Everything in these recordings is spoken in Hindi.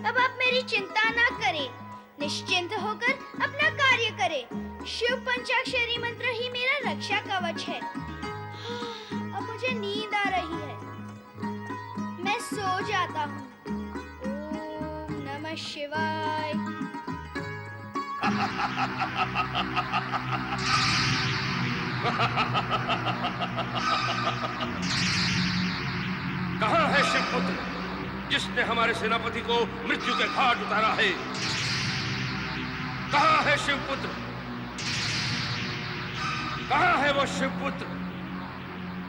अब आप मेरी चिंता ना करें, निश्चिंत होकर अपना कार्य करें। शिव पंचाक्षरी मंत्र ही मेरा रक्षा कवच है। अब मुझे नींद आ रही है, मैं सो जाता हूँ। ओम नमः शिवाय। कहाँ है शिवपुत्र, जिसने हमारे सेनापति को मृत्यु के घाट उतारा है? कहाँ है शिवपुत्र? कहाँ है वो शिवपुत्र?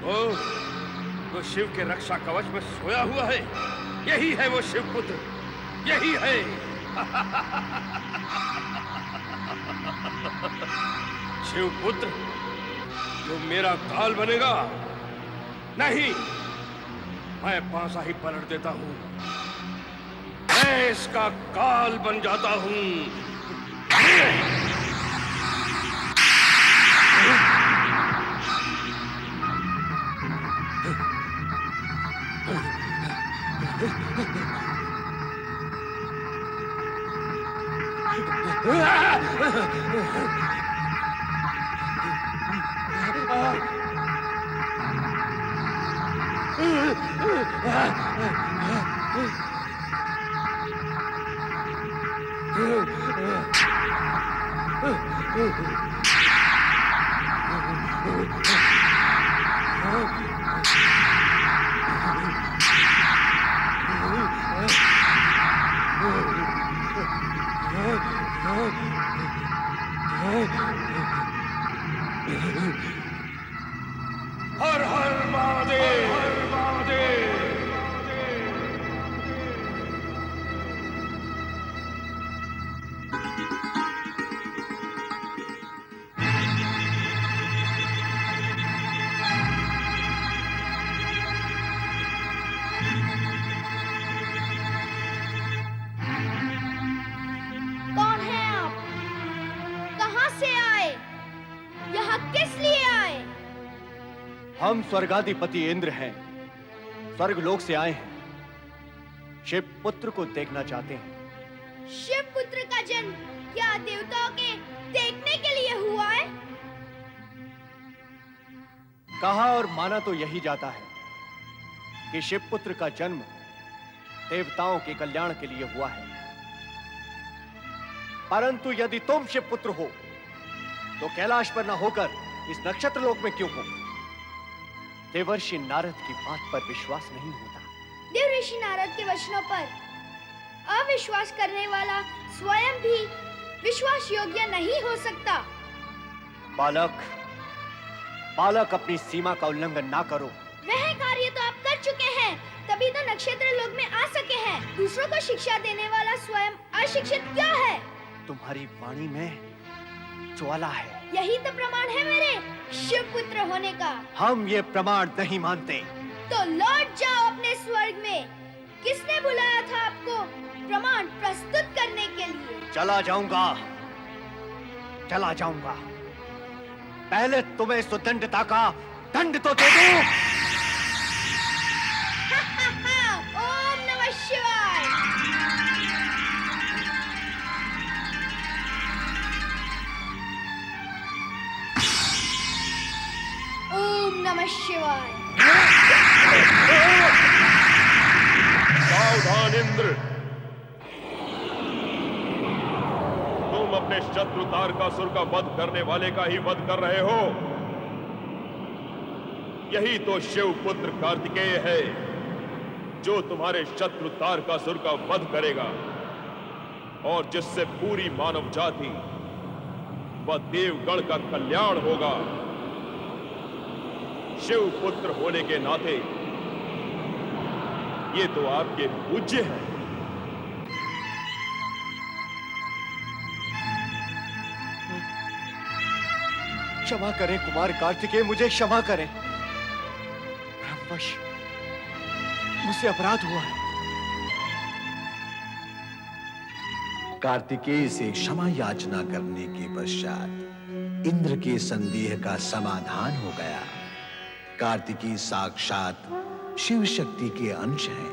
वो शिव के रक्षा कवच में सोया हुआ है। यही है वो शिवपुत्र, यही है। शिवपुत्र, जो मेरा काल बनेगा? नहीं, मैं पासा ही पलट देता हूं। मैं इसका काल बन जाता हूं। हर हर महादेव, हर महादेव। कौन है आप? कहाँ से आए? यहाँ किस लिए आए? हम स्वर्गाधिपति इंद्र हैं, स्वर्गलोक से आए हैं। शिव पुत्र को देखना चाहते हैं। शिव पुत्र का जन्म क्या देवताओं के देखने के लिए हुआ है? कहा और माना तो यही जाता है कि शिव पुत्र का जन्म देवताओं के कल्याण के लिए हुआ है। परंतु यदि तुम शिव पुत्र हो तो कैलाश पर न होकर इस नक्षत्र लोक में क्यों हो? देवर्षि नारद की बात पर विश्वास नहीं होता। देवर्षि नारद के वचनों पर अविश्वास करने वाला स्वयं भी विश्वास योग्य नहीं हो सकता। बालक, बालक अपनी सीमा का उल्लंघन ना करो। वह कार्य तो आप कर चुके हैं, तभी तो नक्षत्र लोक में आ सके हैं। दूसरों को शिक्षा देने वाला स्वयं अशिक्षित क्यों है? तुम्हारी वाणी में ज्वाला है। यही तो प्रमाण है मेरे शिव पुत्र होने का। हम ये प्रमाण नहीं मानते। तो लौट जाओ अपने स्वर्ग में। किसने बुलाया था आपको प्रमाण प्रस्तुत करने के लिए? चला जाऊंगा, चला जाऊंगा। पहले तुम्हें सुदंडता का दंड तो दे दूं। ओम नमः शिवाय। ओम नमः शिवाय। सावधान इंद्र, तुम अपने शत्रु तारकासुर का वध करने वाले का ही वध कर रहे हो। यही तो शिव पुत्र कार्तिकेय है जो तुम्हारे शत्रु तारकासुर का वध करेगा और जिससे पूरी मानव जाति व देवगण का कल्याण होगा। शिव पुत्र होने के नाते ये तो आपके पूज्य हैं। क्षमा करें कुमार कार्तिकेय, मुझे क्षमा करें। ब्रह्मवश मुझसे अपराध हुआ है। कार्तिकेय से क्षमा याचना करने के पश्चात इंद्र के संदेह का समाधान हो गया। कार्तिकेय साक्षात शिव शक्ति के अंश हैं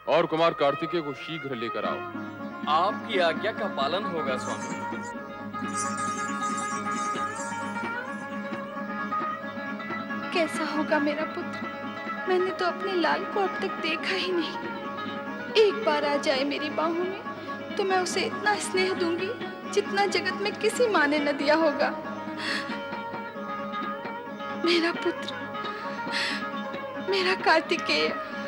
और कुमार कार्तिकेय को शीघ्र लेकर आओ। आपकी आज्ञा का पालन होगा स्वामी। कैसा होगा मेरा पुत्र? मैंने तो अपने लाल को अब तक देखा ही नहीं। एक बार आ जाए मेरी बाहों में तो मैं उसे इतना स्नेह दूंगी जितना जगत में किसी माँ ने न दिया होगा। मेरा पुत्र, मेरा कार्तिकेय।